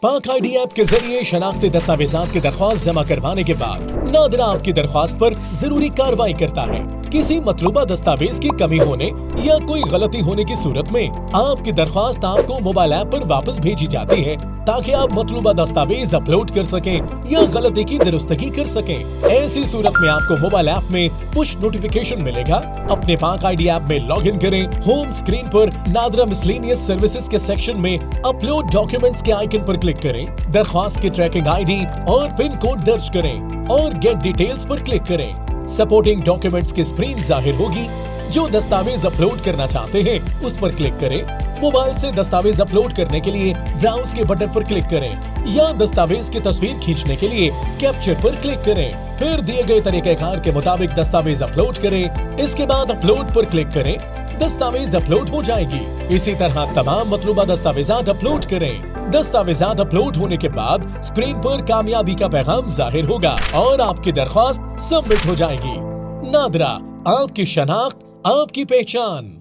पाक ID app के जरिए शनाख्ती दस्तावेजात की दरख्वास्त जमा करवाने के बाद नादरा आपकी दरख्वास्त पर जरूरी कार्रवाई करता है। किसी मतलूबा दस्तावेज की कमी होने या कोई गलती होने की सूरत में आपकी दरख्वास्त आपको मोबाइल ऐप पर वापस भेजी जाती है ताकि आप मतलूबा दस्तावेज अपलोड कर सकें या गलती की दुरुस्तगी कर सकें। ऐसी सूरत में आपको मोबाइल ऐप में पुश नोटिफिकेशन मिलेगा। अपने पाक आईडी ऐप में लॉग इन करें। होम स्क्रीन पर नादरा मिसलेनियस सर्विसेज के सेक्शन में अपलोड डॉक्यूमेंट्स के आइकन पर क्लिक करें। दरख्वास्त की ट्रैकिंग आईडी और पिन कोड दर्ज करें और गेट डिटेल्स पर क्लिक करें। सपोर्टिंग डॉक्यूमेंट्स की स्क्रीन जाहिर होगी। जो दस्तावेज अपलोड करना चाहते हैं उस पर क्लिक करें। मोबाइल से दस्तावेज अपलोड करने के लिए ब्राउज के बटन पर क्लिक करें या दस्तावेज की तस्वीर खींचने के लिए कैप्चर पर क्लिक करें। फिर दिए गए तरीकेकार के मुताबिक दस्तावेज अपलोड करें। इसके बाद अपलोड पर क्लिक करें। दस्तावेज अपलोड हो जाएगी। इसी तरह तमाम मतलूबा दस्तावेजात अपलोड करें। दस्तावेजात अपलोड होने के बाद स्क्रीन पर कामयाबी का पैगाम जाहिर होगा और आपकी दरख्वास्त सबमिट हो जाएगी। नादरा, आपकी शनाख्त, आपकी पहचान।